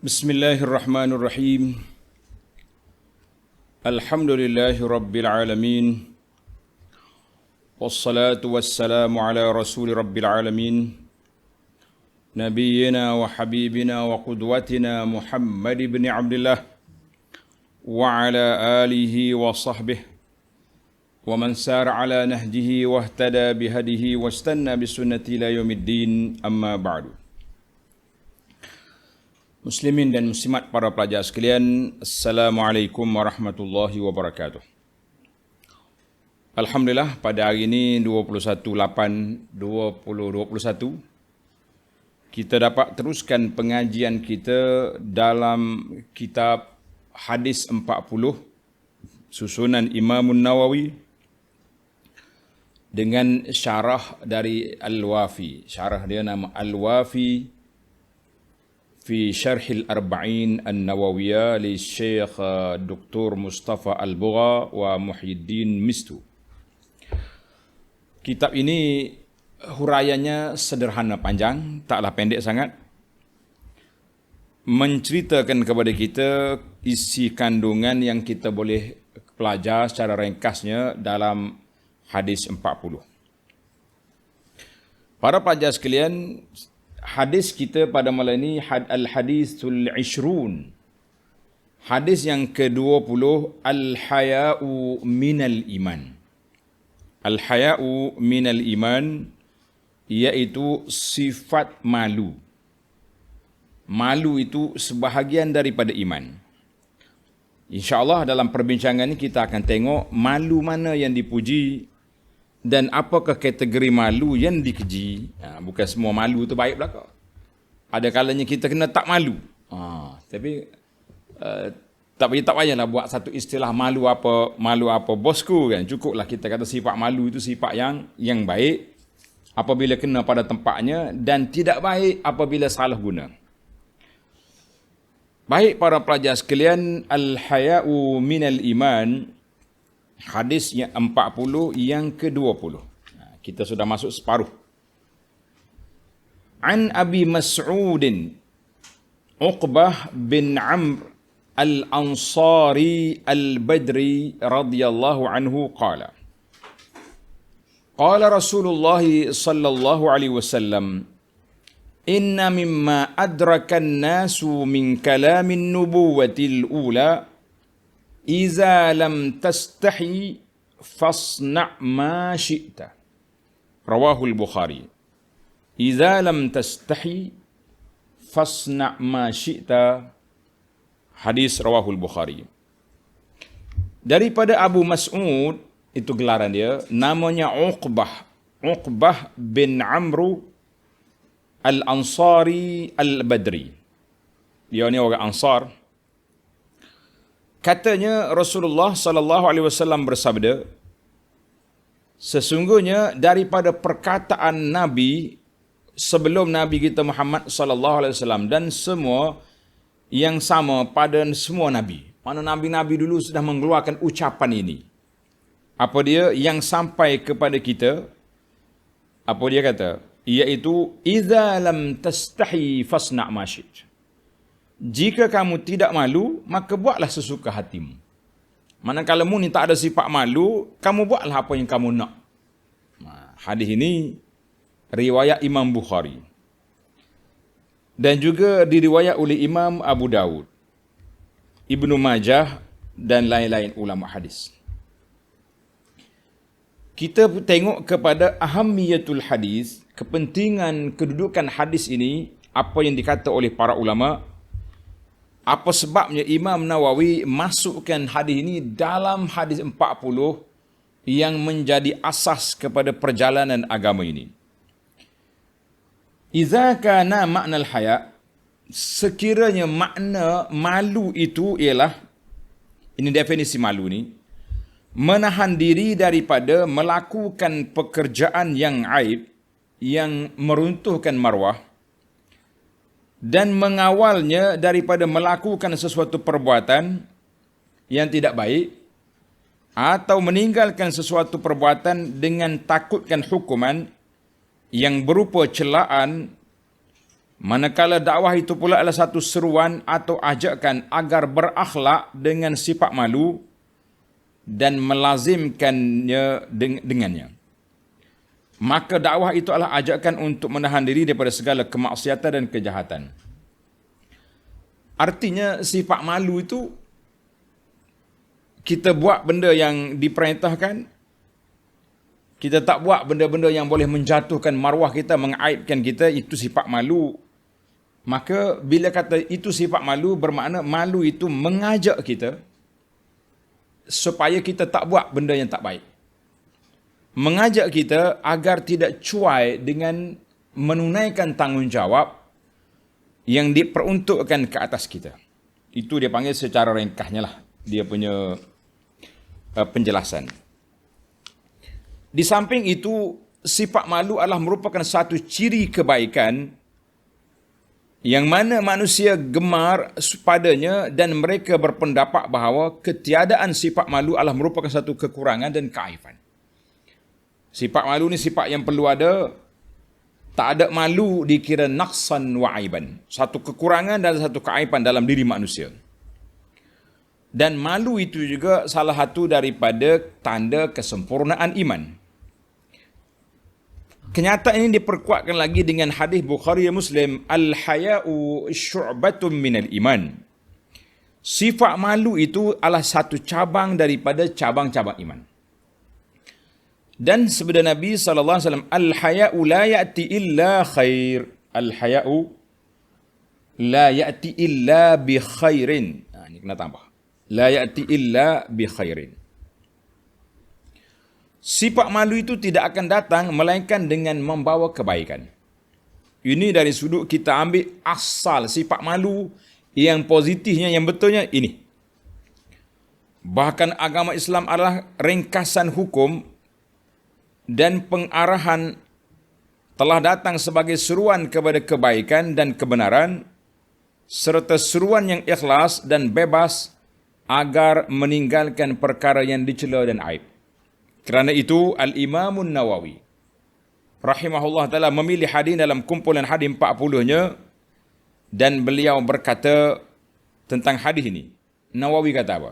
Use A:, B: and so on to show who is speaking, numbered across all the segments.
A: Bismillahirrahmanirrahim. Alhamdulillahi rabbil alamin. Wassalatu wassalamu ala rasuli rabbil alamin. Nabiyyina wa habibina wa qudwatina Muhammad ibn Abdullah wa ala alihi wa sahbihi wa man sara ala nahjihi wa ihtada bihadihi wa istanna bisunnati ila yaumiddin, amma ba'du. Muslimin dan muslimat, para pelajar sekalian, Assalamualaikum warahmatullahi wabarakatuh. Alhamdulillah, pada hari ini 21/8/2021 kita dapat teruskan pengajian kita dalam kitab Hadis 40 susunan Imam Nawawi dengan syarah dari Al-Wafi. Syarah dia nama Al-Wafi في شرح الأربعين النووية للشيخ دكتور مصطفى البغا ومحي الدين مستو. Kitab ini huraiannya sederhana panjang, taklah pendek sangat. Menceritakan kepada kita isi kandungan yang kita boleh pelajari secara ringkasnya dalam hadis 40. Para pelajar sekalian, hadis kita pada malam ini Al-Hadithul Ishrun. Hadis yang ke-20, Al-Haya'u minal iman. Al-Haya'u minal iman, iaitu sifat malu. Malu itu sebahagian daripada iman. InsyaAllah dalam perbincangan ini kita akan tengok malu mana yang dipuji dan apakah kategori malu yang dikeji. Bukan semua malu tu baik belaka. Ada kalanya kita kena tak malu. Tapi tak payahlah buat satu istilah malu apa bosku kan. Cukuplah kita kata sifat malu itu sifat yang baik apabila kena pada tempatnya dan tidak baik apabila salah guna. Baik para pelajar sekalian, Al-Haya'u minal iman, hadis yang 40 yang ke-20. Kita sudah masuk separuh. An Abi Mas'udin Uqbah bin Amr al-Ansari al-Badri radhiyallahu anhu qala. Qala Rasulullah sallallahu alaihi wasallam, inna mimma adrakan nasu min kalamin nubuwatil ula Iza lam tastahi fasna' ma syi'ta. Rawahul Bukhari. Iza lam tastahi fasna' ma syi'ta. Hadis rawahul Bukhari. Daripada Abu Mas'ud, itu gelaran dia, namanya Uqbah. Uqbah bin Amru al-Ansari al-Badri. Dia ni orang Ansar. Katanya Rasulullah sallallahu alaihi wasallam bersabda, sesungguhnya daripada perkataan Nabi sebelum Nabi kita Muhammad sallallahu alaihi wasallam dan semua yang sama pada semua nabi. Mana nabi-nabi dulu sudah mengeluarkan ucapan ini. Apa dia yang sampai kepada kita? Apa dia kata? Iaitu idza lam tastahi fasna' ma syi'ta. Jika kamu tidak malu, maka buatlah sesuka hatimu. Manakala kamu ni tak ada sifat malu, kamu buatlah apa yang kamu nak. Hadis ini riwayat Imam Bukhari. Dan juga diriwayat oleh Imam Abu Dawud, Ibnu Majah dan lain-lain ulama hadis. Kita tengok kepada ahammiyatul hadis, kepentingan kedudukan hadis ini, apa yang dikata oleh para ulama. Apa sebabnya Imam Nawawi masukkan hadis ini dalam hadis 40 yang menjadi asas kepada perjalanan agama ini. Idza kana ma'nal haya, sekiranya makna malu itu ialah, ini definisi malu ni, menahan diri daripada melakukan pekerjaan yang aib, yang meruntuhkan maruah, dan mengawalnya daripada melakukan sesuatu perbuatan yang tidak baik, atau meninggalkan sesuatu perbuatan dengan takutkan hukuman yang berupa celaan, Manakala dakwah itu pula adalah satu seruan atau ajakan agar berakhlak dengan sifat malu dan melazimkannya dengannya. Maka dakwah itu adalah ajakan untuk menahan diri daripada segala kemaksiatan dan kejahatan. Artinya sifat malu itu kita buat benda yang diperintahkan, kita tak buat benda-benda yang boleh menjatuhkan maruah kita, mengaibkan kita, itu sifat malu. Maka bila kata itu sifat malu, bermakna malu itu mengajak kita supaya kita tak buat benda yang tak baik. Mengajak kita agar tidak cuai dengan menunaikan tanggungjawab yang diperuntukkan ke atas kita. Itu dia panggil secara ringkasnya lah, dia punya penjelasan. Di samping itu, sifat malu adalah merupakan satu ciri kebaikan yang mana manusia gemar padanya dan mereka berpendapat bahawa ketiadaan sifat malu adalah merupakan satu kekurangan dan keaiban. Sifat malu ni sifat yang perlu ada. Tak ada malu dikira naqsan wa aiban. Satu kekurangan dan satu keaiban dalam diri manusia. Dan malu itu juga salah satu daripada tanda kesempurnaan iman. Kenyataan ini diperkuatkan lagi dengan hadis Bukhari dan Muslim, al-haya'u syu'batun minal iman. Sifat malu itu adalah satu cabang daripada cabang-cabang iman. Dan sabda Nabi SAW, al-haya'u la ya'ti illa khair. Al-haya'u la ya'ti illa bi khairin. Ini kena tambah. La ya'ti illa bi khairin. Sifat malu itu tidak akan datang melainkan dengan membawa kebaikan. Ini dari sudut kita ambil asal sifat malu yang positifnya, yang betulnya ini. Bahkan agama Islam adalah ringkasan hukum dan pengarahan telah datang sebagai seruan kepada kebaikan dan kebenaran serta seruan yang ikhlas dan bebas agar meninggalkan perkara yang dicela dan aib. Kerana itu Al-Imam Nawawi rahimahullah ta'ala memilih hadis dalam kumpulan hadis 40-nya dan beliau berkata tentang hadis ini. Nawawi kata apa?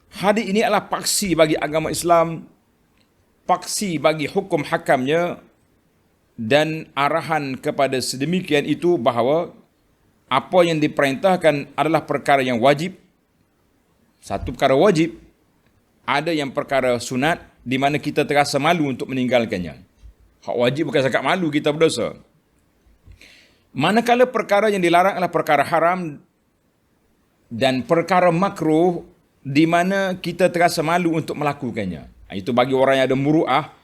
A: Hadis ini adalah paksi bagi agama Islam, paksi bagi hukum hakamnya dan arahan kepada sedemikian itu bahawa apa yang diperintahkan adalah perkara yang wajib. Satu perkara wajib, ada yang perkara sunat di mana kita terasa malu untuk meninggalkannya. Hak wajib bukan sekat malu kita berdosa. Manakala perkara yang dilarang adalah perkara haram dan perkara makruh di mana kita terasa malu untuk melakukannya. Itu bagi orang yang ada muru'ah,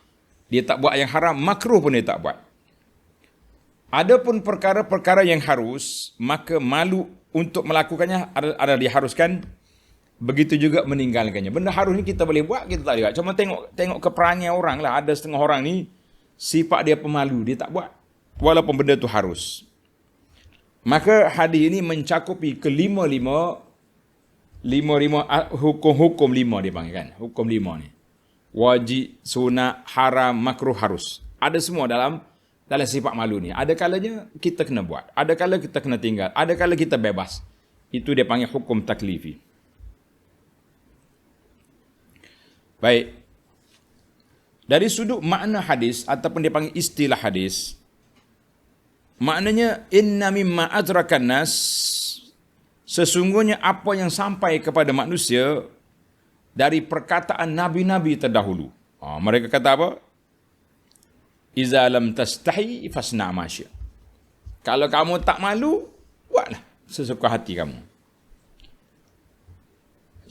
A: dia tak buat yang haram, makruh pun dia tak buat. Adapun perkara-perkara yang harus, maka malu untuk melakukannya adalah diharuskan. Begitu juga meninggalkannya. Benda harus ni kita boleh buat, kita tak boleh buat. Cuma tengok keperangai orang lah. Ada setengah orang ni, sifat dia pemalu, dia tak buat. Walaupun benda tu harus. Maka hadis ini mencakupi kelima-lima hukum-hukum lima dia panggil kan. Hukum lima ni. Wajib, sunat, haram, makruh, harus. Ada semua dalam sifat malu ni. Ada kalanya kita kena buat. Ada kala kita kena tinggal. Ada kala kita bebas. Itu dia panggil hukum taklifi. Baik. Dari sudut makna hadis ataupun dia panggil istilah hadis, maknanya inna mimma adrakan nas, sesungguhnya apa yang sampai kepada manusia dari perkataan nabi-nabi terdahulu. Mereka kata apa? Iza lam tastahi fasna ma syi'. Kalau kamu tak malu, buatlah sesuka hati kamu.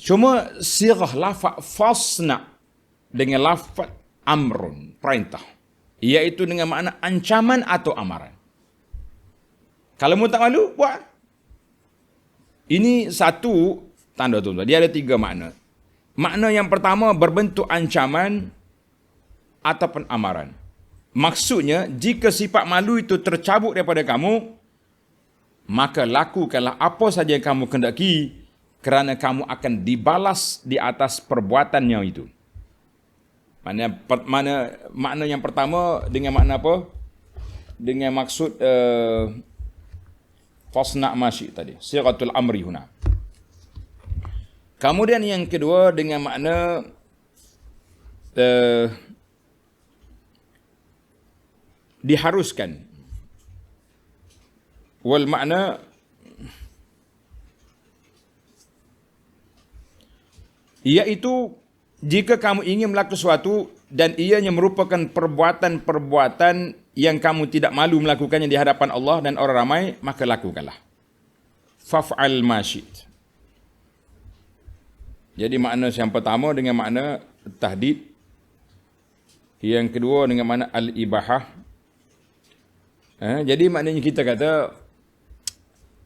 A: Cuma sirah lafaz fasna dengan lafaz amrun, perintah. Iaitu dengan makna ancaman atau amaran. Kalau mu tak malu, buat. Ini satu tanda tuan-tuan. Dia ada tiga makna. Makna yang pertama berbentuk ancaman ataupun amaran. Maksudnya, jika sifat malu itu tercabut daripada kamu, maka lakukanlah apa saja yang kamu kendaki, kerana kamu akan dibalas di atas perbuatannya itu. Makna yang pertama dengan makna apa? Dengan maksud Fasna' ma syi'ta tadi. Sighatul amri huna. Kemudian yang kedua dengan makna diharuskan. Wal makna iaitu jika kamu ingin melakukan sesuatu dan ianya merupakan perbuatan-perbuatan yang kamu tidak malu melakukannya di hadapan Allah dan orang ramai, maka lakukanlah. Faf'al ma syi'ta. Jadi makna yang pertama dengan makna tahdid. Yang kedua dengan makna al-ibahah. Jadi maknanya kita kata,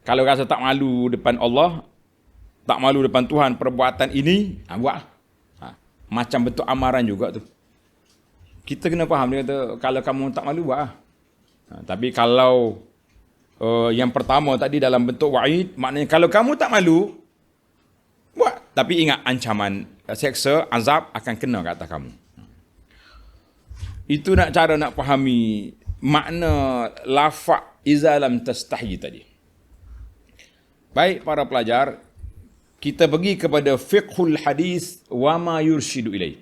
A: kalau rasa tak malu depan Allah, tak malu depan Tuhan perbuatan ini, buat. Macam bentuk amaran juga tu. Kita kena faham, dia kata, kalau kamu tak malu, buat. Tapi kalau yang pertama tadi dalam bentuk wa'id, maknanya kalau kamu tak malu, buat. Tapi ingat ancaman, seksa, azab akan kena ke atas kamu. Itu cara nak fahami makna lafaz iza lam tastahi tadi. Baik para pelajar, kita pergi kepada fiqhul hadis wa ma yurshidu ilaih.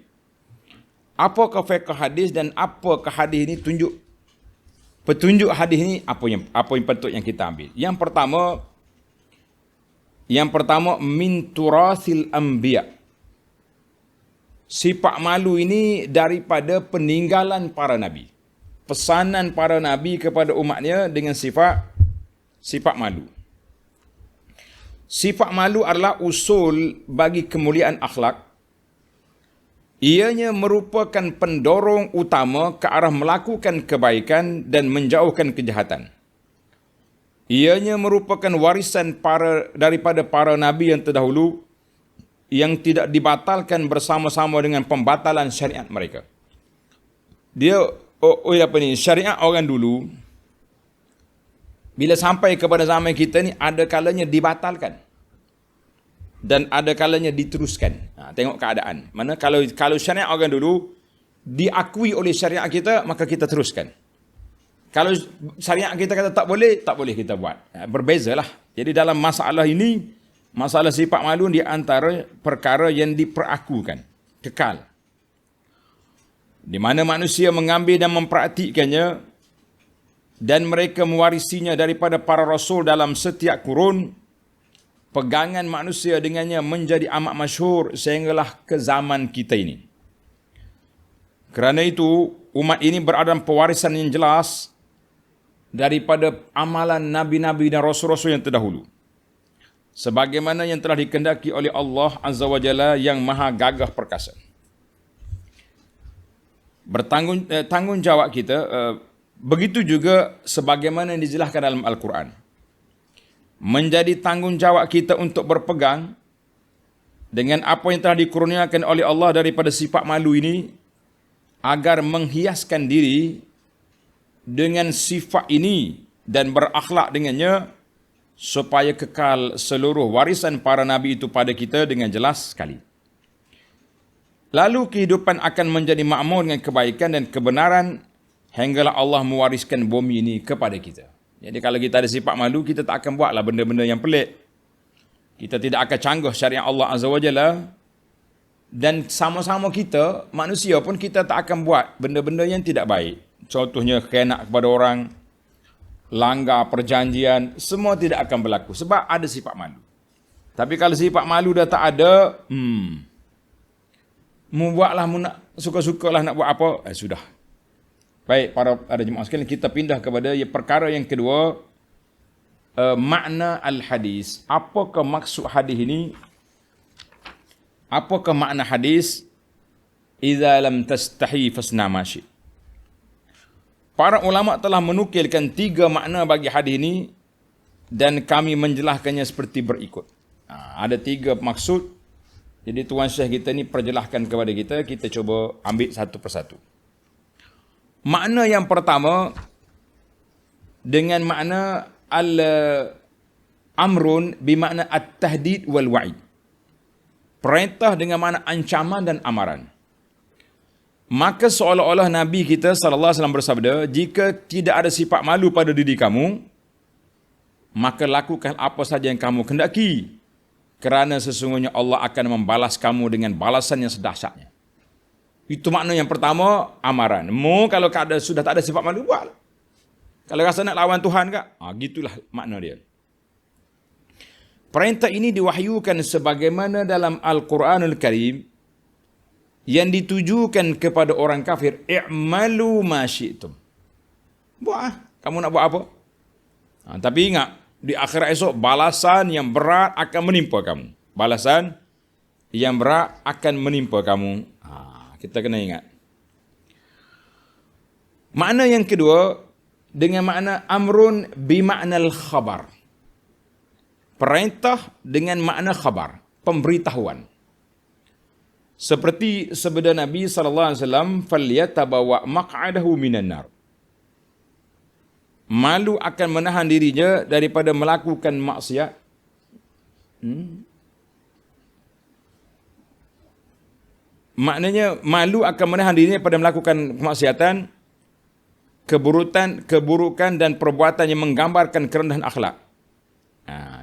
A: Apakah fiqh hadis dan apakah hadis ini petunjuk hadis ini apa yang patut yang kita ambil. Yang pertama min turasil anbiya. Sifat malu ini daripada peninggalan para nabi. Pesanan para nabi kepada umatnya dengan sifat malu. Sifat malu adalah usul bagi kemuliaan akhlak. Ianya merupakan pendorong utama ke arah melakukan kebaikan dan menjauhkan kejahatan. Ianya merupakan warisan daripada para nabi yang terdahulu yang tidak dibatalkan bersama-sama dengan pembatalan syariat mereka. Syariat orang dulu bila sampai kepada zaman kita ni ada kalanya dibatalkan dan ada kalanya diteruskan. Tengok keadaan. Mana kalau syariat orang dulu diakui oleh syariat kita, maka kita teruskan. Kalau syariat kita kata tak boleh kita buat. Berbezalah. Jadi dalam masalah ini, masalah sifat malu di antara perkara yang diperakukan, kekal. Di mana manusia mengambil dan mempraktikkannya dan mereka mewarisinya daripada para rasul dalam setiap kurun, pegangan manusia dengannya menjadi amat masyhur sehinggalah ke zaman kita ini. Kerana itu, umat ini berada dalam pewarisan yang jelas daripada amalan nabi-nabi dan rasul-rasul yang terdahulu. Sebagaimana yang telah dikehendaki oleh Allah Azza wa Jalla yang maha gagah perkasa. Tanggungjawab kita, begitu juga sebagaimana yang dijelaskan dalam Al-Quran. Menjadi tanggungjawab kita untuk berpegang dengan apa yang telah dikurniakan oleh Allah daripada sifat malu ini, agar menghiaskan diri dengan sifat ini dan berakhlak dengannya, supaya kekal seluruh warisan para nabi itu pada kita dengan jelas sekali. Lalu kehidupan akan menjadi makmur dengan kebaikan dan kebenaran hinggalah Allah mewariskan bumi ini kepada kita. Jadi kalau kita ada sifat malu, kita tak akan buatlah benda-benda yang pelik. Kita tidak akan canggah syariat Allah Azza wa Jalla. Dan sama-sama kita, manusia pun kita tak akan buat benda-benda yang tidak baik. Contohnya khianat kepada orang, langgar perjanjian, semua tidak akan berlaku sebab ada sifat malu. Tapi kalau sifat malu dah tak ada, membuatlah, suka-sukalah nak buat apa, sudah. Baik, para jemaah sekalian, kita pindah kepada perkara yang kedua, makna al-hadis. Apakah maksud hadis ini? Apakah makna hadis? Iza lam tastahi fasna ma syi'ta. Para ulama telah menukilkan 3 makna bagi hadis ini dan kami menjelaskannya seperti berikut. Ada 3 maksud. Jadi Tuan Syekh kita ni perjelaskan kepada kita, kita cuba ambil satu persatu. Makna yang pertama dengan makna al-amrun bermakna at-tahdid wal wa'id. Perintah dengan makna ancaman dan amaran. Maka seolah-olah Nabi kita sallallahu alaihi wasallam bersabda, jika tidak ada sifat malu pada diri kamu, maka lakukan apa saja yang kamu kendaki, kerana sesungguhnya Allah akan membalas kamu dengan balasan yang sedahsyatnya. Itu makna yang pertama, amaran. Kalau sudah tak ada sifat malu, buat. Kalau rasa nak lawan Tuhan kak, gitulah makna dia. Perintah ini diwahyukan sebagaimana dalam Al-Quranul Karim yang ditujukan kepada orang kafir, i'malu ma syi'tum. Buat, kamu nak buat apa? Tapi ingat, di akhirat esok balasan yang berat akan menimpa kamu. Balasan yang berat akan menimpa kamu. Kita kena ingat. Makna yang kedua, dengan makna amrun bimaknal khabar. Perintah dengan makna khabar, pemberitahuan. Seperti sabda Nabi SAW, falyatabawa maq'adahu minan nar. Malu akan menahan dirinya daripada melakukan maksiat. Maknanya malu akan menahan dirinya daripada melakukan kemaksiatan, keburukan dan perbuatan yang menggambarkan kerendahan akhlak.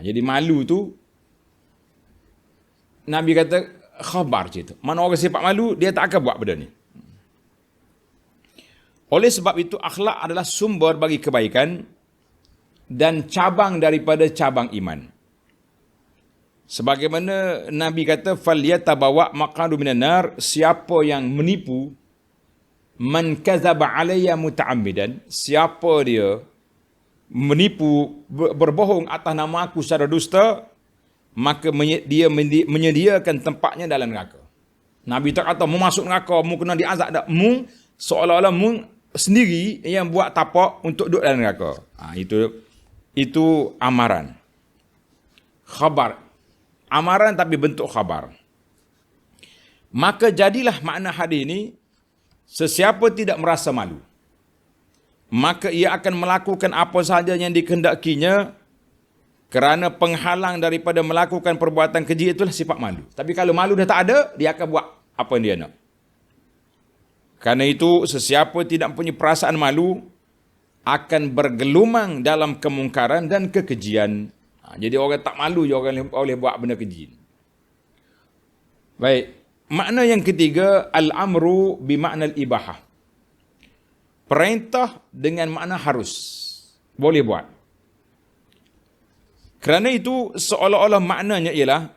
A: Jadi malu tu Nabi kata khabar cerita. Mana orang sifat malu, dia tak akan buat benda ni. Oleh sebab itu akhlak adalah sumber bagi kebaikan dan cabang daripada cabang iman. Sebagaimana Nabi kata falyatabawa maq'adu minan nar, siapa yang menipu, man kadzaba alayya muta'ammidan, siapa dia menipu, berbohong atas nama aku secara dusta, maka dia menyediakan tempatnya dalam neraka. Nabi tak kata mu masuk neraka, mu kena diazab dak, mu seolah-olah mu sendiri yang buat tapak untuk duduk dalam neraka. Itu amaran. Khabar. Amaran tapi bentuk khabar. Maka jadilah makna hadis ini, sesiapa tidak merasa malu, maka ia akan melakukan apa sahaja yang dikehendakinya kerana penghalang daripada melakukan perbuatan keji, itulah sifat malu. Tapi kalau malu dah tak ada, dia akan buat apa yang dia nak. Karena itu, sesiapa tidak punya perasaan malu akan bergelumang dalam kemungkaran dan kekejian. Jadi orang tak malu je orang boleh buat benda keji. Baik. Makna yang ketiga, al-amru bimakna al-ibahah. Perintah dengan makna harus. Boleh buat. Kerana itu seolah-olah maknanya ialah,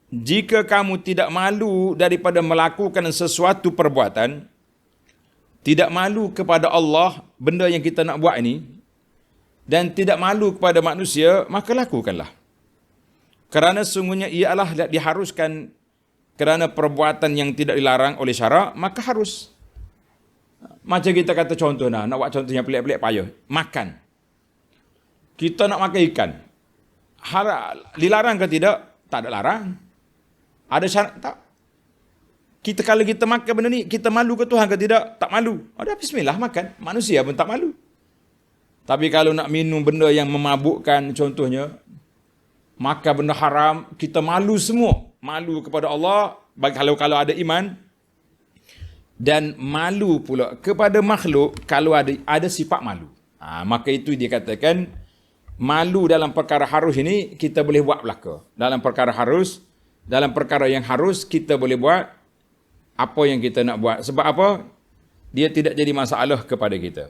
A: jika kamu tidak malu daripada melakukan sesuatu perbuatan, tidak malu kepada Allah benda yang kita nak buat ini, dan tidak malu kepada manusia, maka lakukanlah. Kerana sungguhnya ialah diharuskan kerana perbuatan yang tidak dilarang oleh syarak, maka harus. Macam kita kata contoh nak buat contoh yang pelik-pelik payah. Makan. Kita nak makan ikan. Dilarang ke tidak? Tak ada larang. Ada syarat tak? Kalau kita makan benda ni, kita malu ke Tuhan ke tidak? Tak malu. Dah bismillah makan. Manusia pun tak malu. Tapi kalau nak minum benda yang memabukkan, contohnya, makan benda haram, kita malu semua. Malu kepada Allah, kalau ada iman, dan malu pula kepada makhluk kalau ada sifat malu. Maka itu dikatakan malu dalam perkara harus ini kita boleh buat belaka. Dalam perkara yang harus kita boleh buat apa yang kita nak buat. Sebab apa? Dia tidak jadi masalah kepada kita.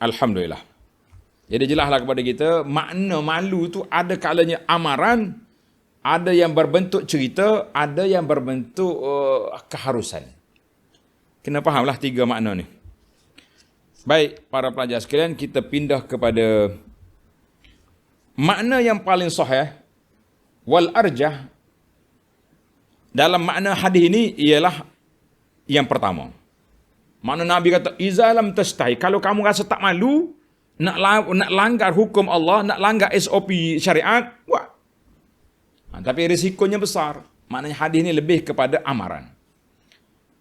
A: Alhamdulillah. Jadi jelaslah kepada kita, makna malu tu ada kalanya amaran, ada yang berbentuk cerita, ada yang berbentuk keharusan. Kena fahamlah tiga makna ni. Baik, para pelajar sekalian, kita pindah kepada makna yang paling sahih wal arjah dalam makna hadis ini ialah yang pertama. Makna Nabi kata, iza lam tastahi, kalau kamu rasa tak malu, nak langgar hukum Allah, nak langgar SOP syariat, buat. Tapi risikonya besar. Maknanya hadis ini lebih kepada amaran.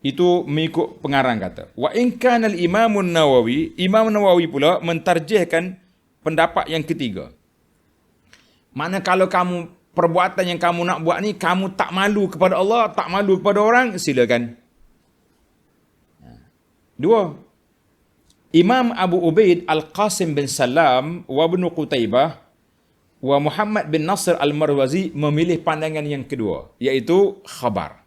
A: Itu mengikut pengarang kata. Wa in kana al-Imam Nawawi, Imam Nawawi pula mentarjihkan pendapat yang ketiga. Mana kalau kamu perbuatan yang kamu nak buat ni, kamu tak malu kepada Allah, tak malu kepada orang, silakan. Dua, Imam Abu Ubaid Al-Qasim bin Salam wa Ibn Qutaibah Wa Muhammad bin Nasr al-Marwazi memilih pandangan yang kedua, iaitu khabar.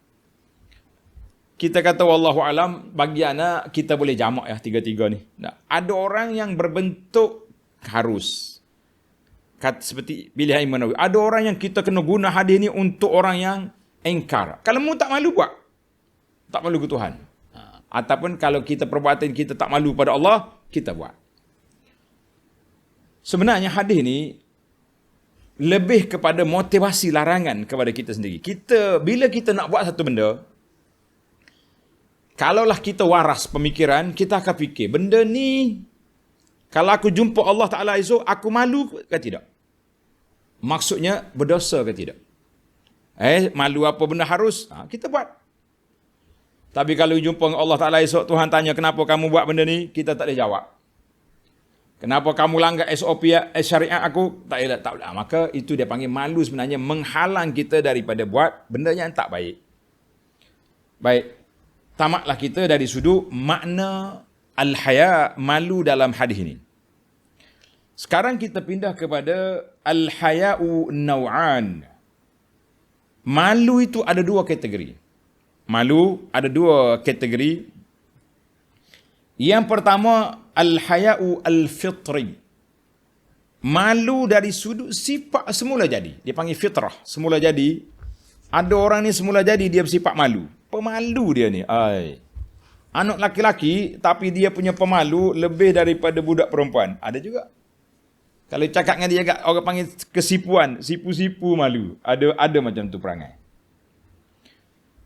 A: Kita kata wallahu alam, bagi anak kita boleh jamak ya tiga-tiga ni. Nah, ada orang yang berbentuk harus. Seperti pilihan Imam Nawawi. Ada orang yang kita kena guna hadis ni untuk orang yang engkar. Kalau mu tak malu buat. Tak malu ke Tuhan. Ataupun kalau kita perbuatan kita tak malu pada Allah, kita buat. Sebenarnya hadis ni lebih kepada motivasi larangan kepada kita sendiri. Bila kita nak buat satu benda, kalaulah kita waras pemikiran, kita akan fikir, benda ni, kalau aku jumpa Allah Ta'ala esok, aku malu ke tidak? Maksudnya, berdosa ke tidak? Malu apa benda harus? Kita buat. Tapi kalau jumpa dengan Allah Ta'ala esok, Tuhan tanya, kenapa kamu buat benda ni? Kita tak boleh jawab. Kenapa kamu langgar SOP syariat aku? Tak boleh. Maka itu dia panggil malu sebenarnya, menghalang kita daripada buat benda yang tak baik. Baik. Tamatlah kita dari sudut makna al-haya, malu dalam hadis ini. Sekarang kita pindah kepada al-haya'u naw'an. Malu itu ada dua kategori. Malu ada dua kategori. Yang pertama, al-haya'u al-fitri. Malu dari sudut sifat semula jadi. Dia panggil fitrah, semula jadi. Ada orang ni semula jadi dia bersifat malu. Pemalu dia ni. Anak laki-laki tapi dia punya pemalu lebih daripada budak perempuan. Ada juga. Kalau cakap dengan dia agak orang panggil kesipuan, sipu-sipu malu. Ada macam tu perangai.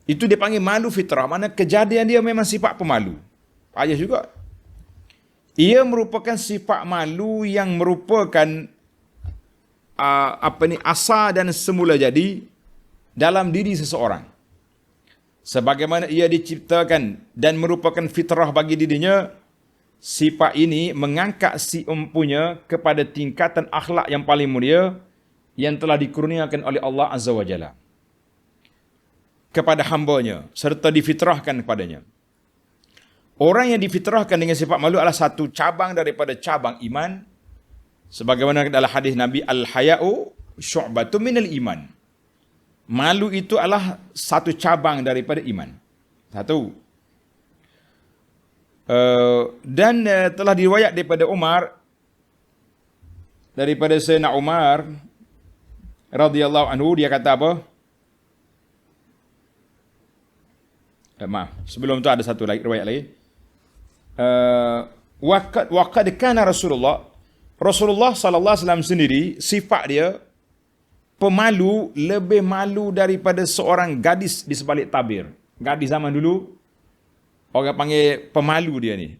A: Itu dia panggil malu fitrah. Mana kejadian dia memang sifat pemalu. Payah juga. Ia merupakan sifat malu yang merupakan asal dan semula jadi dalam diri seseorang. Sebagaimana ia diciptakan dan merupakan fitrah bagi dirinya, sifat ini mengangkat si empunya kepada tingkatan akhlak yang paling mulia yang telah dikurniakan oleh Allah Azza wa Jalla kepada hambanya serta difitrahkan kepadanya. Orang yang difitrahkan dengan sifat malu adalah satu cabang daripada cabang iman. Sebagaimana dalam hadis Nabi, al-haya'u syu'batun minal iman. Malu itu adalah satu cabang daripada iman. Satu. Dan telah diriwayat daripada Umar, daripada Sayyidina Umar radhiyallahu anhu, dia kata apa? Maaf, sebelum tu ada satu lagi riwayat lagi. Waqad kana Rasulullah sallallahu alaihi wasallam sendiri, sifat dia pemalu, lebih malu daripada seorang gadis di sebalik tabir. Gadis zaman dulu, orang panggil pemalu dia ni.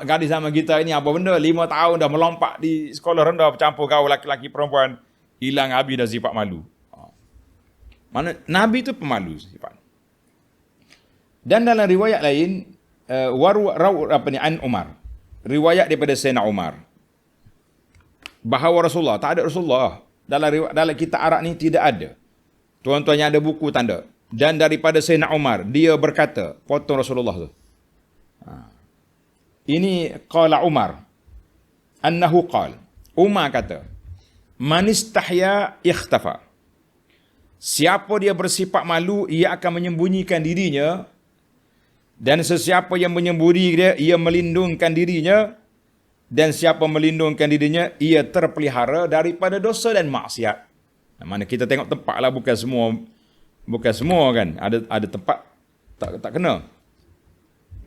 A: Gadis zaman kita ini apa benda, 5 tahun dah melompat di sekolah rendah, bercampur gaul laki-laki perempuan, hilang habis dah sifat malu. Mana Nabi itu pemalu sifat. Dan dalam riwayat lain, an Umar, riwayat daripada Sayyidina Umar, bahawa Rasulullah, tak ada Rasulullah. Dalam kitab Arab ni tidak ada. Tuan-tuan yang ada buku tanda. Dan daripada Sayyidina Umar, dia berkata, potong Rasulullah tu. Ini qala Umar. Annahu qal. Umar kata, man istahya ikhtafa. Siapa dia bersifat malu, ia akan menyembunyikan dirinya. Dan sesiapa yang menyembunyi dia, ia melindungkan dirinya. Dan siapa melindungkan dirinya, ia terpelihara daripada dosa dan maksiat. Mana kita tengok tempat lah, bukan semua kan. Ada tempat tak kena.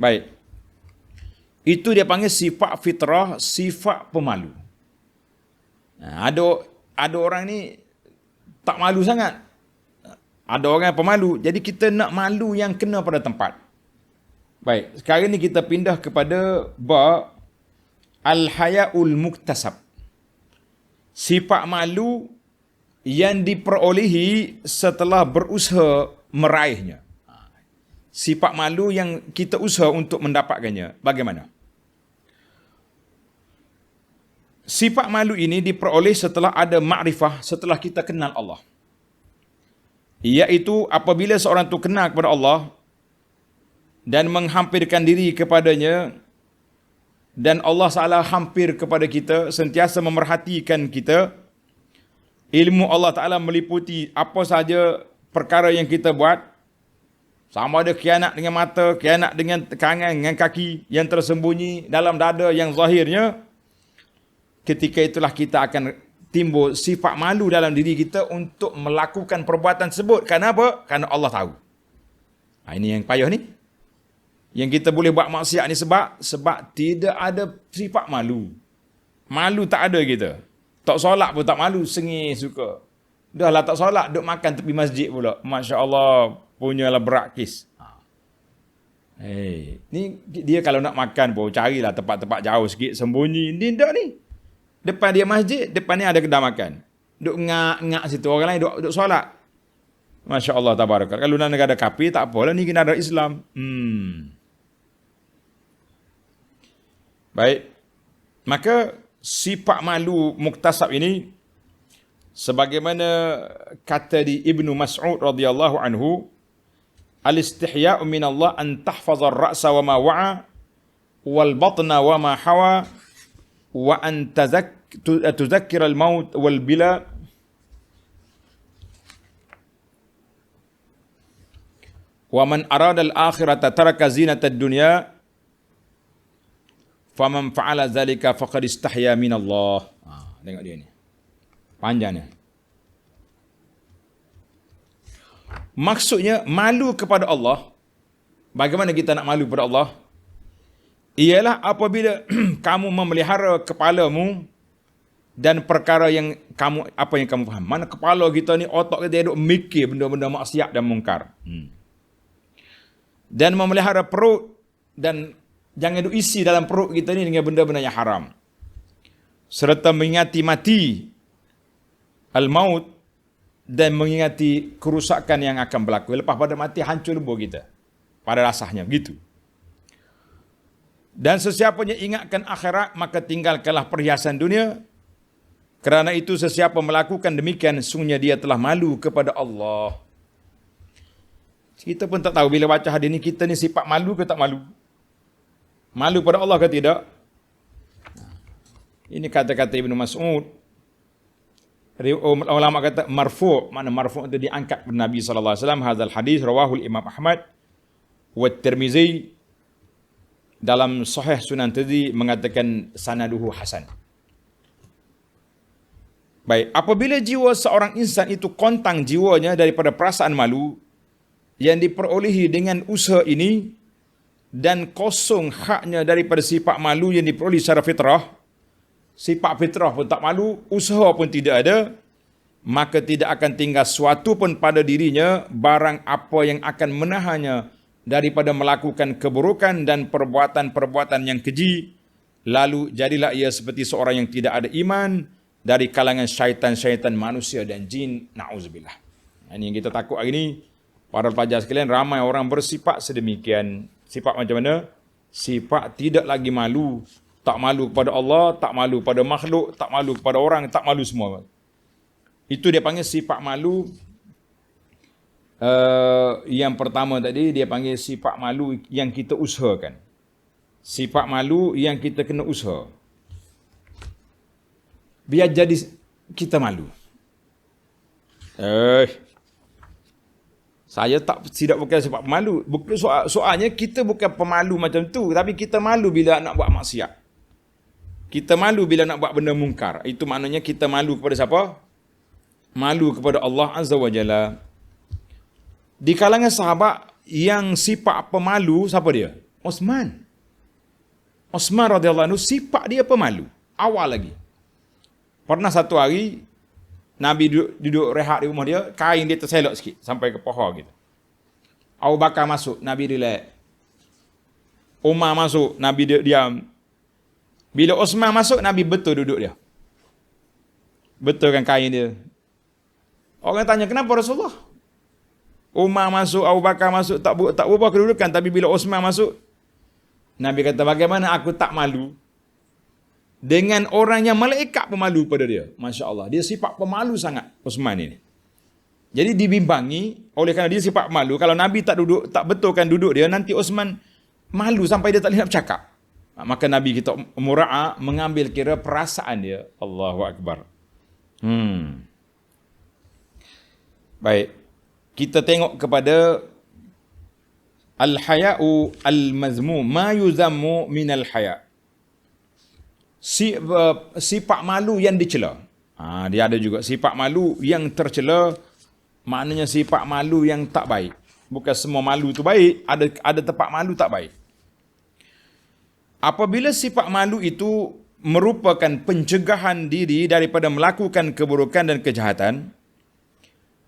A: Baik. Itu dia panggil sifat fitrah, sifat pemalu. Ada orang ni tak malu sangat. Ada orang yang pemalu. Jadi kita nak malu yang kena pada tempat. Baik, sekarang ni kita pindah kepada bab al-haya'ul muktasab. Sifat malu yang diperolehi setelah berusaha meraihnya. Sifat malu yang kita usaha untuk mendapatkannya. Bagaimana? Sifat malu ini diperoleh setelah ada makrifah, setelah kita kenal Allah. Iaitu apabila seorang itu kenal kepada Allah dan menghampirkan diri kepadanya, dan Allah Ta'ala hampir kepada kita, sentiasa memerhatikan kita, Ilmu Allah Ta'ala meliputi apa saja perkara yang kita buat. Sama ada khianat dengan mata, khianat dengan tangan, dengan kaki yang tersembunyi dalam dada yang zahirnya. Ketika itulah kita akan timbul sifat malu dalam diri kita untuk melakukan perbuatan tersebut. Kenapa? Kerana Allah tahu. Ini yang payah ni. Yang kita boleh buat maksiat ni sebab tidak ada sifat malu. Malu tak ada kita. Tak solat pun tak malu, sengih suka. Dah lah tak solat, duk makan tepi masjid pula. Masya Allah, punyalah berat kes. Ni dia kalau nak makan pun carilah tempat-tempat jauh sikit, sembunyi. Ni tak ni. Depan dia masjid, depan ni ada kedai makan. Duk ngak-ngak situ, orang lain duk solat. Masya Allah, tabarakal. Kalau nak negara kafir tak apalah, ni negara Islam. Baik. Maka sifat malu muktasab ini sebagaimana kata di Ibnu Mas'ud radhiyallahu anhu, al-istihya'u min Allah an tahfaza ar-ra'sa wa ma wa'a wal batna wa ma hawa wa an tuzakkira al-maut wal bila wa man arada al-akhirata taraka zinata ad-dunya faman fa'ala zalika faqad istahya min Allah. Tengok dia ni. Panjangnya. Maksudnya malu kepada Allah. Bagaimana kita nak malu kepada Allah? Ialah apabila kamu memelihara kepalamu dan perkara yang apa yang kamu faham. Mana kepala kita ni, otak kita duk mikir benda-benda maksiat dan mungkar. Dan memelihara perut dan jangan duk isi dalam perut kita ni dengan benda-benda yang haram. Serta mengingati mati, al-maut, dan mengingati kerusakan yang akan berlaku. Lepas pada mati, hancur lebur kita. Pada rasanya, begitu. Dan sesiapanya ingatkan akhirat, maka tinggalkanlah perhiasan dunia. Kerana itu sesiapa melakukan demikian, sungguhnya dia telah malu kepada Allah. Kita pun tak tahu bila baca hadis ni, kita ni sifat malu ke tak malu? Malu pada Allah ke tidak? Ini kata-kata Ibnu Mas'ud. Ulama kata marfu', makna marfu' itu diangkat kepada Nabi sallallahu alaihi wasallam. Hadzal hadis rawahu Imam Ahmad wa Tirmizi, dalam Sahih Sunan Tirmizi mengatakan sanaduhu hasan. Baik, apabila jiwa seorang insan itu kontang jiwanya daripada perasaan malu yang diperolehi dengan usaha ini dan kosong haknya daripada sifat malu yang diperoleh secara fitrah, sifat fitrah pun tak malu, usaha pun tidak ada, maka tidak akan tinggal suatu pun pada dirinya barang apa yang akan menahannya daripada melakukan keburukan dan perbuatan-perbuatan yang keji. Lalu jadilah ia seperti seorang yang tidak ada iman dari kalangan syaitan-syaitan manusia dan jin. Na'udzubillah. Ini yang kita takut hari ini. Para pelajar sekalian, ramai orang bersifat sedemikian. Sifat macam mana? Sifat tidak lagi malu. Tak malu kepada Allah, tak malu pada makhluk, tak malu kepada orang, tak malu semua. Itu dia panggil sifat malu. Yang pertama tadi, dia panggil sifat malu yang kita usahakan. Sifat malu yang kita kena usaha. Biar jadi kita malu. Saya tidak bukan sebab malu. Soalnya kita bukan pemalu macam tu. Tapi kita malu bila nak buat maksiat. Kita malu bila nak buat benda mungkar. Itu maknanya kita malu kepada siapa? Malu kepada Allah Azza wa Jalla. Di kalangan sahabat yang sifat pemalu, siapa dia? Osman. Osman radhiyallahu anhu, sifat dia pemalu. Awal lagi. Pernah satu hari, Nabi duduk rehat di rumah dia, kain dia terselok sikit sampai ke paha gitu. Abu Bakar masuk, Nabi relax. Umar masuk, Nabi diam. Bila Osman masuk, Nabi betul duduk dia. Betulkan kain dia. Orang tanya, kenapa Rasulullah? Umar masuk, Abu Bakar masuk, tak berubah kedudukan. Tapi bila Osman masuk, Nabi kata, bagaimana aku tak malu dengan orang yang malaikat pemalu pada dia. Masya Allah. Dia sifat pemalu sangat, Osman ini. Jadi dibimbangi oleh kerana dia sifat malu. Kalau Nabi tak betulkan duduk dia, nanti Osman malu sampai dia tak boleh nak bercakap. Maka Nabi kita mura'a mengambil kira perasaan dia. Allahu Akbar. Baik. Kita tengok kepada al-haya'u al-mazmum, ma yuzammu min al-haya'. Sifat malu yang dicela. Dia ada juga sifat malu yang tercela, maknanya sifat malu yang tak baik. Bukan semua malu tu baik, ada tempat malu tak baik. Apabila sifat malu itu merupakan pencegahan diri daripada melakukan keburukan dan kejahatan,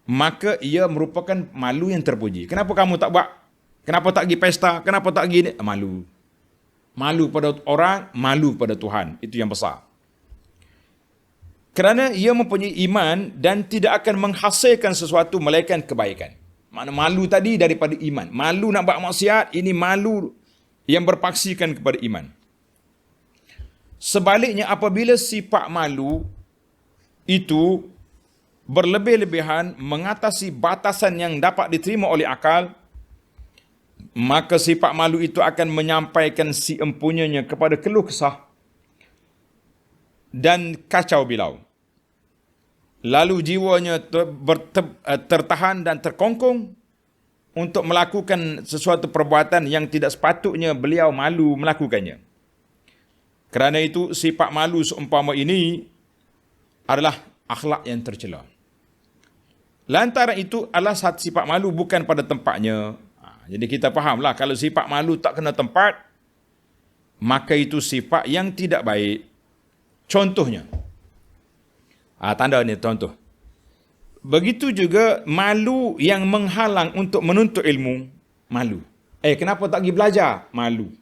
A: maka ia merupakan malu yang terpuji. Kenapa kamu tak buat? Kenapa tak pergi pesta? Kenapa tak pergi ni? Malu. Malu pada orang, malu pada Tuhan. Itu yang besar. Kerana ia mempunyai iman dan tidak akan menghasilkan sesuatu melainkan kebaikan. Makna malu tadi daripada iman. Malu nak buat maksiat, ini malu yang berpaksikan kepada iman. Sebaliknya apabila sifat malu itu berlebih-lebihan mengatasi batasan yang dapat diterima oleh akal, maka sifat malu itu akan menyampaikan si empunyanya kepada keluh kesah dan kacau bilau. Lalu jiwanya tertahan dan terkongkong untuk melakukan sesuatu perbuatan yang tidak sepatutnya beliau malu melakukannya. Kerana itu sifat malu seumpama ini adalah akhlak yang tercela. Lantaran itu adalah satu sifat malu bukan pada tempatnya. Jadi kita fahamlah kalau sifat malu tak kena tempat, maka itu sifat yang tidak baik. Contohnya, tanda ni contoh. Begitu juga malu yang menghalang untuk menuntut ilmu, malu. Kenapa tak pergi belajar? Malu.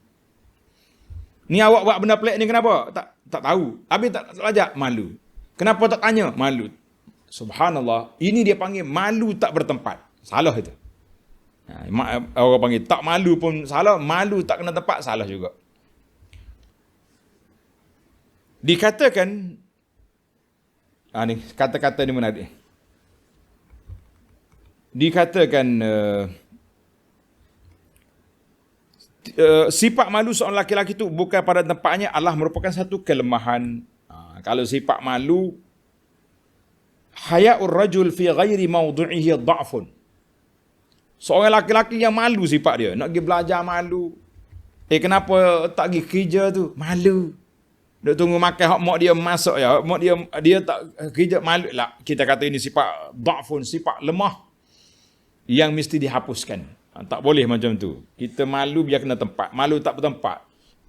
A: Ni awak buat benda pelik ni kenapa? Tak tahu. Habis tak belajar? Malu. Kenapa tak tanya? Malu. Subhanallah, ini dia panggil malu tak bertempat. Salah itu. Orang panggil tak malu pun salah, malu tak kena tempat salah juga. Dikatakan, ni kata-kata ni menarik. Dikatakan sifat malu seorang laki-laki itu bukan pada tempatnya adalah merupakan satu kelemahan. Kalau sifat malu, haya'ur rajul fi ghairi mawdu'ihi dha'fun. Seorang laki-laki yang malu sifat dia, nak pergi belajar malu. Kenapa tak pergi kerja tu? Malu. Duk tunggu makan hak mak dia masuk ya, mak dia tak kerja, malu lah. Kita kata ini sifat dha'fun, sifat lemah yang mesti dihapuskan. Tak boleh macam tu. Kita malu biar kena tempat. Malu tak bertempat.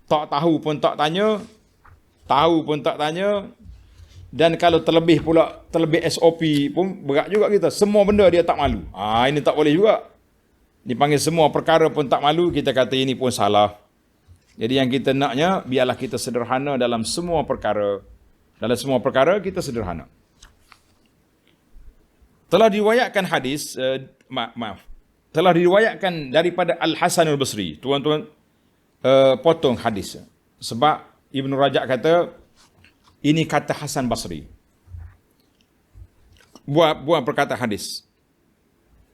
A: Tak tahu pun tak tanya. Tahu pun tak tanya. Dan kalau terlebih SOP pun berat juga kita. Semua benda dia tak malu. Ini tak boleh juga. Dipanggil semua perkara pun tak malu, kita kata ini pun salah. Jadi yang kita naknya, biarlah kita sederhana dalam semua perkara. Dalam semua perkara, kita sederhana. Telah diriwayatkan hadis, telah diriwayatkan daripada Al-Hasan Al-Basri. Tuan-tuan, potong hadis. Sebab Ibn Rajab kata, ini kata Hasan Basri. Buat perkataan hadis.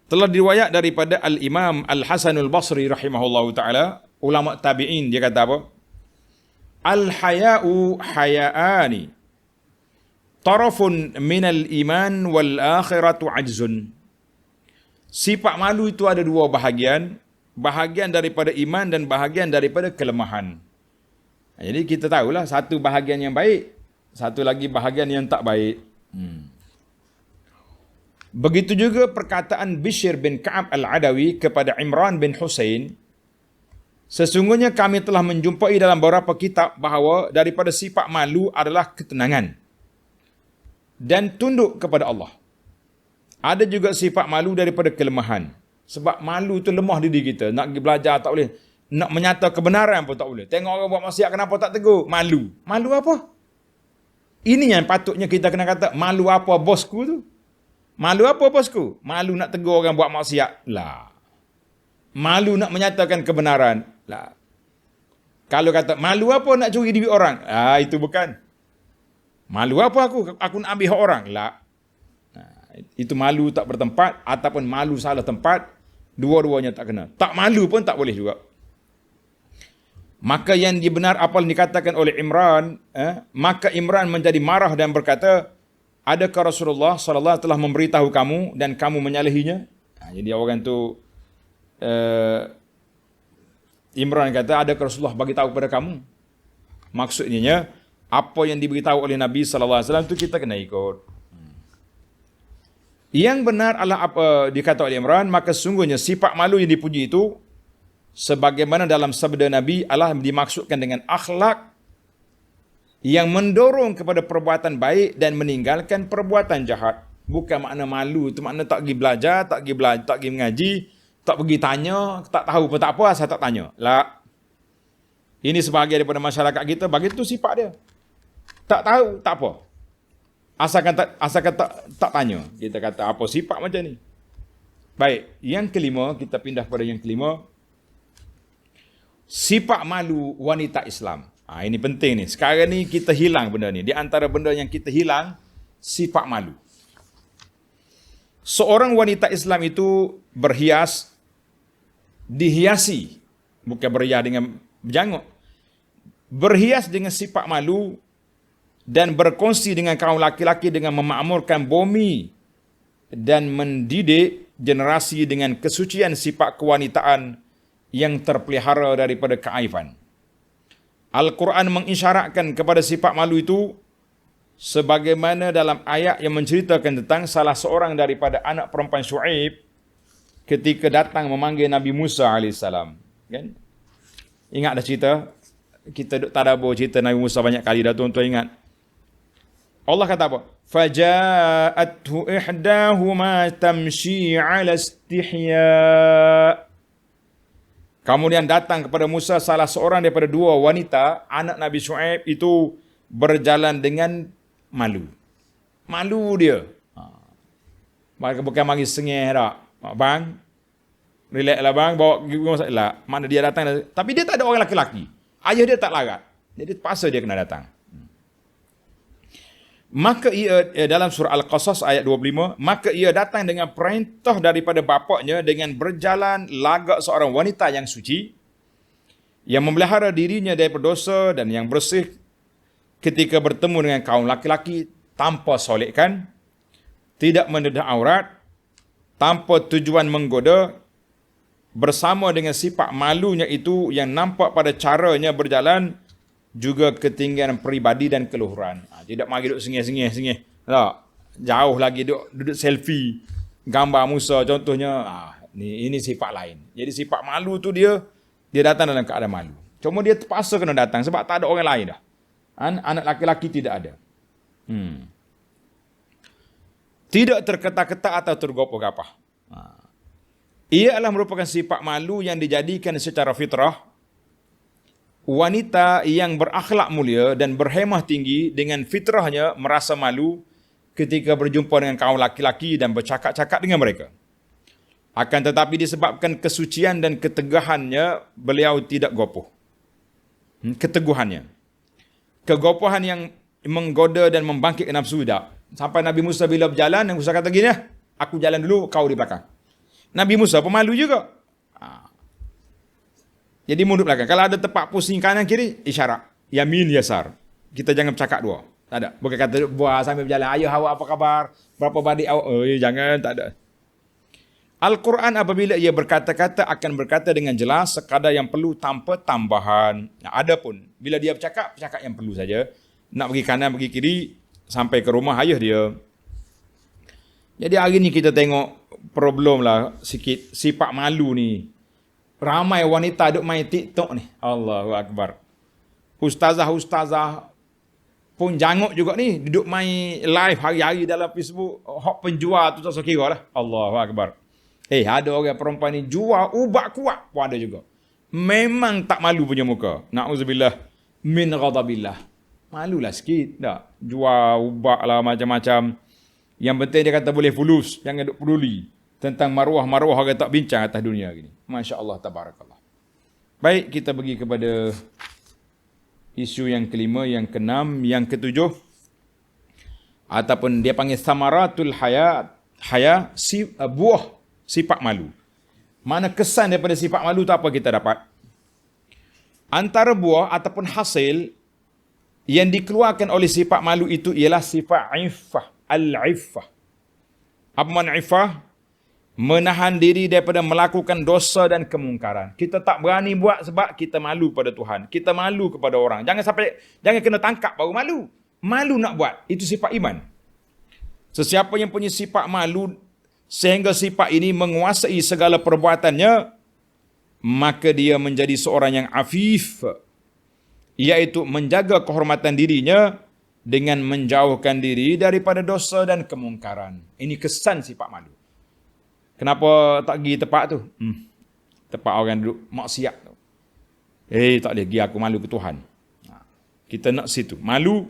A: Telah diriwayat daripada Al-Imam Al-Hasan Al-Basri rahimahullahu ta'ala, ulama tabi'in, dia kata apa? Al-haya'u haya'ani, tarafun minal iman wal akhiratu ajzun. Sifat malu itu ada dua bahagian. Bahagian daripada iman dan bahagian daripada kelemahan. Jadi kita tahulah satu bahagian yang baik, satu lagi bahagian yang tak baik. Begitu juga perkataan Bishr bin Ka'ab Al-Adawi kepada Imran bin Husain. Sesungguhnya kami telah menjumpai dalam beberapa kitab bahawa daripada sifat malu adalah ketenangan dan tunduk kepada Allah. Ada juga sifat malu daripada kelemahan. Sebab malu tu lemah diri kita. Nak pergi belajar tak boleh. Nak menyata kebenaran pun tak boleh. Tengok orang buat maksiat, kenapa tak tegur? Malu. Malu apa? Ini yang patutnya kita kena kata, malu apa bosku tu? Malu apa bosku? Malu nak tegur orang buat maksiat? Lah. Malu nak menyatakan kebenaran? Lah. Kalau kata, malu apa nak curi duit orang? Itu bukan. Malu apa aku? Aku nak ambil hak orang? Lah. Itu malu tak bertempat ataupun malu salah tempat. Dua-duanya tak kena. Tak malu pun tak boleh juga. Maka yang benar apa yang dikatakan oleh Imran, maka Imran menjadi marah dan berkata, adakah Rasulullah SAW telah memberitahu kamu dan kamu menyalahinya? Jadi orang tu Imran kata, adakah Rasulullah bagi tahu kepada kamu? Maksudnya apa yang diberitahu oleh Nabi SAW itu kita kena ikut. Yang benar adalah apa dikata oleh Imran, maka sungguhnya sifat malu yang dipuji itu sebagaimana dalam sabda Nabi adalah dimaksudkan dengan akhlak yang mendorong kepada perbuatan baik dan meninggalkan perbuatan jahat. Bukan makna malu itu makna tak pergi belajar, tak pergi mengaji, tak pergi tanya, tak tahu pun tak apa, saya tak tanya. Lah. Ini sebahagian daripada masyarakat kita, bagi itu sifat dia. Tak tahu, tak apa. Asalkan tak tanya. Kita kata apa sifat macam ni. Baik, yang kelima, kita pindah pada yang kelima. Sifat malu wanita Islam. Ini penting ni. Sekarang ni kita hilang benda ni. Di antara benda yang kita hilang, sifat malu. Seorang wanita Islam itu berhias, dihiasi. Bukan berhias dengan berjanguk. Berhias dengan sifat malu dan berkongsi dengan kaum laki-laki dengan memakmurkan bumi dan mendidik generasi dengan kesucian sifat kewanitaan yang terpelihara daripada keaifan. Al-Quran mengisyaratkan kepada sifat malu itu sebagaimana dalam ayat yang menceritakan tentang salah seorang daripada anak perempuan Syuaib ketika datang memanggil Nabi Musa AS. Kan? Ingat dah cerita? Kita tadabbur cerita Nabi Musa banyak kali dah, tuan-tuan ingat. Allah kata apa? Faja'athu ihdahuma tamshi 'ala istihya. Kemudian datang kepada Musa salah seorang daripada dua wanita, anak Nabi Syuaib itu berjalan dengan malu. Malu dia. Bukan mari sengih tak. Bang, relax lah bang, bawa pergi masak lah. Mana dia datang, tapi dia tak ada orang lelaki. Ayah dia tak larat. Jadi terpaksa dia kena datang. Maka ia dalam surah Al-Qasas ayat 25, maka ia datang dengan perintah daripada bapaknya dengan berjalan lagak seorang wanita yang suci yang memelihara dirinya daripada dosa dan yang bersih ketika bertemu dengan kaum laki-laki tanpa solekkan, tidak mendedah aurat, tanpa tujuan menggoda, bersama dengan sifat malunya itu yang nampak pada caranya berjalan, juga ketinggian peribadi dan keluhuran. Tidak mari duduk sengih. Tak. Jauh lagi duduk selfie. Gambar Musa contohnya. Ini sifat lain. Jadi sifat malu tu dia datang dalam keadaan malu. Cuma dia terpaksa kena datang sebab tak ada orang lain dah. Anak laki-laki tidak ada. Tidak terketak-ketak atau tergopoh-gapah. Ia adalah merupakan sifat malu yang dijadikan secara fitrah. Wanita yang berakhlak mulia dan berhemah tinggi dengan fitrahnya merasa malu ketika berjumpa dengan kaum laki-laki dan bercakap-cakap dengan mereka. Akan tetapi disebabkan kesucian dan ketegahannya, beliau tidak gopoh. Keteguhannya. Kegopohan yang menggoda dan membangkitkan nafsu tak. Sampai Nabi Musa bila berjalan, Nabi Musa kata gini, aku jalan dulu, kau di belakang. Nabi Musa pemalu juga. Jadi mundur belakang. Kalau ada tempat pusing kanan kiri, isyarat. Yamin, yasar. Kita jangan bercakap dua. Tak ada. Bukan kata buah sambil berjalan. Ayah awak apa khabar? Berapa badik awak? Jangan. Tak ada. Al-Quran apabila ia berkata-kata akan berkata dengan jelas sekadar yang perlu tanpa tambahan. Adapun bila dia bercakap yang perlu saja. Nak pergi kanan, pergi kiri, sampai ke rumah ayah dia. Jadi hari ni kita tengok problem lah sikit. Sifat malu ni. Ramai wanita duk main TikTok ni. Allahu Akbar. Ustazah pun janguk juga ni. Duduk main live hari-hari dalam Facebook. Hak penjual tu tak kira lah. Allahu Akbar. Ada orang perempuan ni jual ubat kuat pun ada juga. Memang tak malu punya muka. Na'udzubillah min ghadabillah. Malulah sikit. Tak? Jual ubat lah macam-macam. Yang penting dia kata boleh fulus. Jangan duk peduli. Tentang maruah-maruah orang tak bincang atas dunia gini. Masya Allah, tabarakallah. Baik, kita pergi kepada isu yang kelima, yang keenam, yang ketujuh. Ataupun dia panggil samaratul haya, buah sifat malu. Mana kesan daripada sifat malu tu apa kita dapat? Antara buah ataupun hasil yang dikeluarkan oleh sifat malu itu ialah sifat iffah. al-iffah. Apa makna iffah? Menahan diri daripada melakukan dosa dan kemungkaran. Kita tak berani buat sebab kita malu pada Tuhan. Kita malu kepada orang. Jangan kena tangkap baru malu. Malu nak buat. Itu sifat iman. Sesiapa yang punya sifat malu sehingga sifat ini menguasai segala perbuatannya, maka dia menjadi seorang yang afif, iaitu menjaga kehormatan dirinya dengan menjauhkan diri daripada dosa dan kemungkaran. Ini kesan sifat malu. Kenapa tak pergi tempat tu? Tempat orang duduk maksiat tu. Tak boleh pergi, aku malu ke Tuhan. Kita nak situ. Malu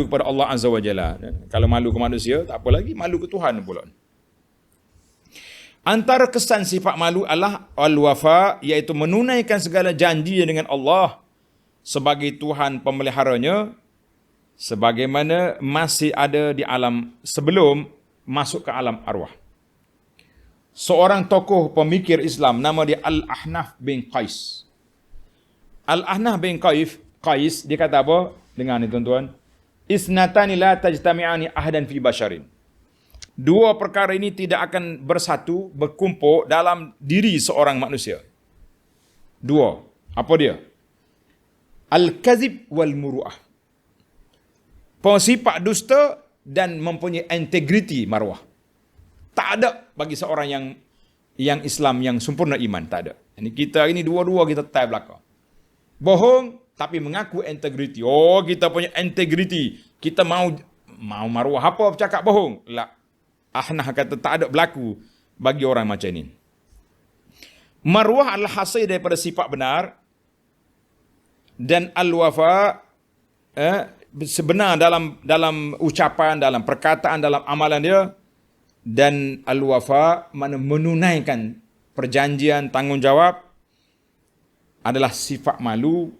A: kepada Allah Azza wa Jalla. Kalau malu ke manusia, tak apa lagi, malu ke Tuhan pula. Antara kesan sifat malu adalah al-wafa, iaitu menunaikan segala janji dengan Allah sebagai Tuhan pemeliharanya, sebagaimana masih ada di alam sebelum masuk ke alam arwah. Seorang tokoh pemikir Islam, nama dia Al-Ahnaf bin Qais. Al-Ahnaf bin Qais, dia kata apa? Dengar ni tuan-tuan. Isnatani la tajtami'ani ahdan fi basharin. Dua perkara ini tidak akan bersatu, berkumpul dalam diri seorang manusia. Dua. Apa dia? Al-kazib wal muru'ah. Sifat dusta dan mempunyai integriti marwah. Tak ada bagi seorang yang Islam yang sempurna iman, tak ada. Ini kita ini dua-dua kita tai belakang. Bohong tapi mengaku integriti. Kita punya integriti. Kita mau marwah apa bercakap bohong? La. Ahnaf kata tak ada berlaku bagi orang macam ini. Marwah adalah hasil daripada sifat benar, dan al-wafa sebenar dalam ucapan, dalam perkataan, dalam amalan dia. Dan al-wafa mana menunaikan perjanjian, tanggungjawab, adalah sifat malu,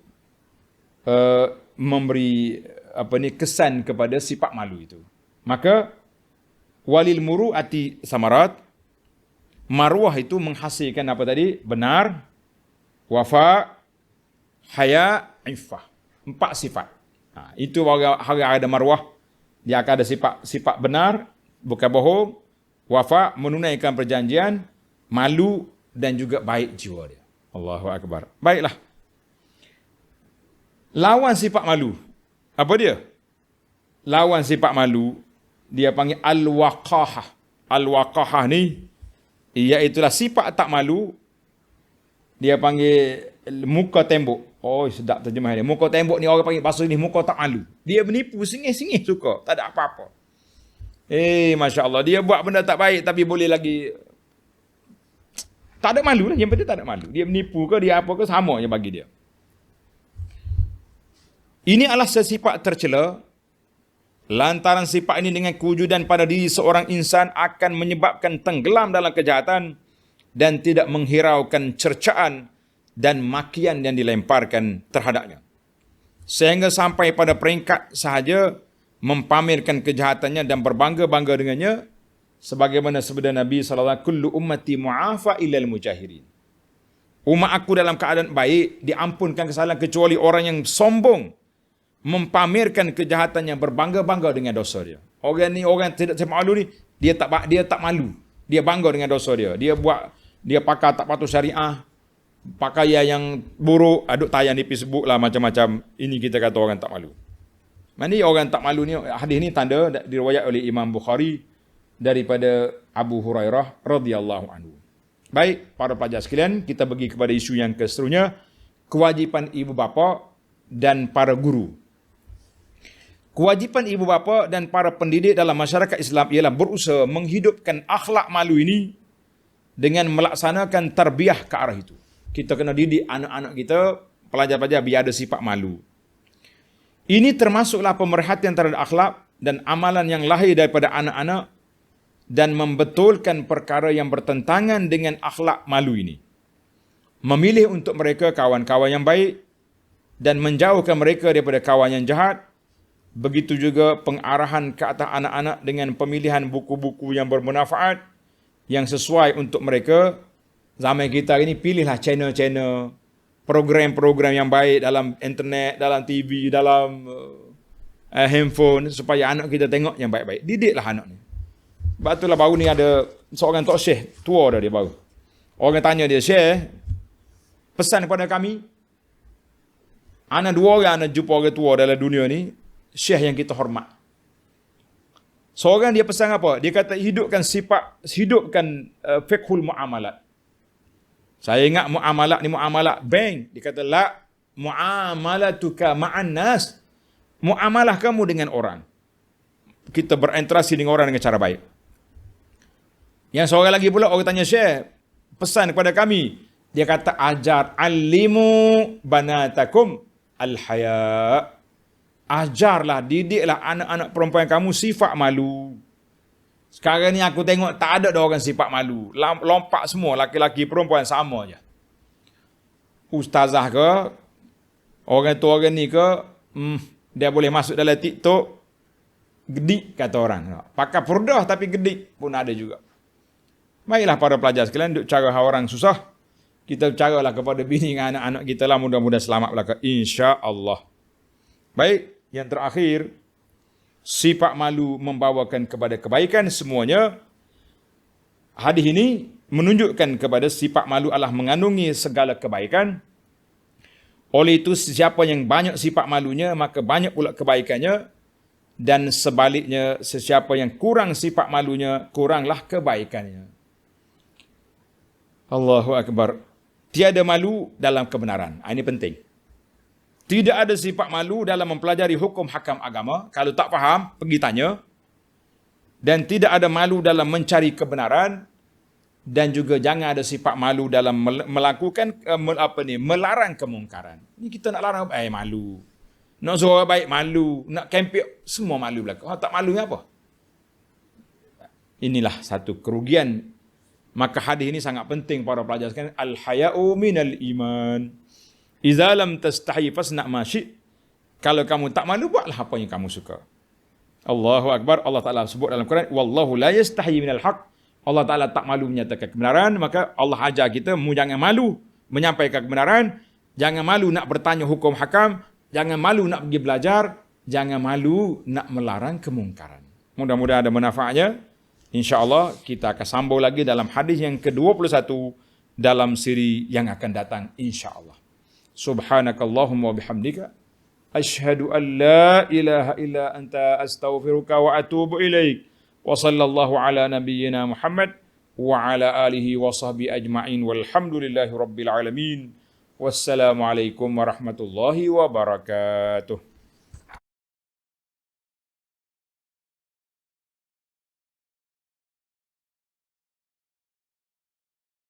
A: memberi kesan kepada sifat malu itu. Maka walil muru'ati samarat, marwah itu menghasilkan apa tadi? Benar, wafa, haya, iffah. 4 sifat. Itu hari ada marwah, dia akan ada sifat benar, bukan bohong, wafa, menunaikan perjanjian, malu, dan juga baik jiwa dia. Allahu Akbar. Baiklah. Lawan sifat malu. Apa dia? Lawan sifat malu, dia panggil al-waqahah. Al-waqahah ni, iaitulah sifat tak malu, dia panggil muka tembok. Sedap terjemah dia. Muka tembok ni orang panggil bahasa ni muka tak malu. Dia menipu, singih-singih suka. Tak ada apa-apa. Masya Allah. Dia buat benda tak baik tapi boleh lagi. Tak ada malu lah. Yang penting tak ada malu. Dia menipu ke, dia apa ke, sama je bagi dia. Ini adalah sesifat tercela. Lantaran sifat ini dengan kewujudan pada diri seorang insan akan menyebabkan tenggelam dalam kejahatan dan tidak menghiraukan cercaan dan makian yang dilemparkan terhadapnya. Sehingga sampai pada peringkat sahaja mempamerkan kejahatannya dan berbangga-bangga dengannya, sebagaimana sabda Nabi sallallahu alaihi wasallam, kullu ummati mu'afa illal mujahirin. Umat aku dalam keadaan baik, diampunkan kesalahan kecuali orang yang sombong, mempamerkan kejahatan yang berbangga-bangga dengan dosa dia. Orang ni, orang tidak malu ni, dia tak malu. Dia bangga dengan dosa dia. Dia pakai tak patuh syariah, pakaian yang buruk, aduk tayang di Facebook lah macam-macam. Ini kita kata orang tak malu. Mana orang tak malu ni? Hadis ni tanda diriwayat oleh Imam Bukhari daripada Abu Hurairah radhiyallahu anhu. Baik, para pelajar sekalian, kita pergi kepada isu yang keseterusnya, kewajipan ibu bapa dan para guru. Kewajipan ibu bapa dan para pendidik dalam masyarakat Islam ialah berusaha menghidupkan akhlak malu ini dengan melaksanakan tarbiyah ke arah itu. Kita kena didik anak-anak kita, pelajar-pelajar, biar ada sifat malu. Ini termasuklah pemerhatian terhadap akhlak dan amalan yang lahir daripada anak-anak dan membetulkan perkara yang bertentangan dengan akhlak malu ini. Memilih untuk mereka kawan-kawan yang baik dan menjauhkan mereka daripada kawan yang jahat. Begitu juga pengarahan ke atas anak-anak dengan pemilihan buku-buku yang bermanfaat yang sesuai untuk mereka. Zaman kita ini pilihlah channel-channel, program-program yang baik dalam internet, dalam TV, dalam handphone supaya anak kita tengok yang baik-baik. Didiklah anak ni. Sebab itulah baru ni ada seorang tok syekh tua dah dia baru. Orang tanya dia, "Syekh, pesan kepada kami, ana 2 orang ana jumpa orang tua dalam dunia ni, syekh yang kita hormat." Seorang dia pesan apa? Dia kata hidupkan fiqhul muamalat. Saya ingat muamalat ni muamalat bank. Dia kata la muamalatuka ma'an nas. Muamalah kamu dengan orang. Kita berinteraksi dengan orang dengan cara baik. Yang seorang lagi pula orang tanya, "Syekh, pesan kepada kami." Dia kata ajar alimu banatakum al-haya. Ajarlah, didiklah anak-anak perempuan kamu sifat malu. Sekarang ni aku tengok tak ada orang sifat malu. Lompak semua, laki-laki perempuan sama je. Ustazah ke, orang tu orang ni ke, dia boleh masuk dalam TikTok, gedik kata orang. Pakai purdah tapi gedik pun ada juga. Baiklah para pelajar sekalian, duk cara orang susah. Kita caralah kepada bini dengan anak-anak kita lah, mudah-mudahan selamat belaka. InsyaAllah. Baik. Yang terakhir, sifat malu membawakan kepada kebaikan semuanya. Hadis ini menunjukkan kepada sifat malu adalah mengandungi segala kebaikan. Oleh itu, siapa yang banyak sifat malunya, maka banyak pula kebaikannya. Dan sebaliknya, sesiapa yang kurang sifat malunya, kuranglah kebaikannya. Allahu Akbar. Tiada malu dalam kebenaran. Ini penting. Tidak ada sifat malu dalam mempelajari hukum hakam agama. Kalau tak faham, pergi tanya. Dan tidak ada malu dalam mencari kebenaran. Dan juga jangan ada sifat malu dalam melakukan melarang kemungkaran. Ini kita nak larang malu. Nak suruh orang baik malu, nak kempen semua malu belaka. Tak malu apa? Inilah satu kerugian. Maka hadis ini sangat penting para pelajar sekalian. Al-haya'u minal iman. Iza lam tastahi fasna' ma syi'. Kalau kamu tak malu, buatlah apa yang kamu suka. Allahu Akbar. Allah Ta'ala sebut dalam Quran, wallahu la yastahi minal haq. Allah Ta'ala tak malu menyatakan kebenaran, maka Allah ajar kita jangan malu menyampaikan kebenaran, jangan malu nak bertanya hukum hakam, jangan malu nak pergi belajar, jangan malu nak melarang kemungkaran. Mudah-mudahan ada manfaatnya. InsyaAllah kita akan sambung lagi dalam hadis yang ke-21 dalam siri yang akan datang insyaAllah. Subhanakallahumma wa bihamdika asyhadu an la ilaha illa anta astaghfiruka wa atubu ilaik. Wa sallallahu ala nabiyyina Muhammad wa ala alihi wa sahbihi ajma'in walhamdulillahi rabbil alamin. Wassalamu alaikum warahmatullahi wabarakatuh.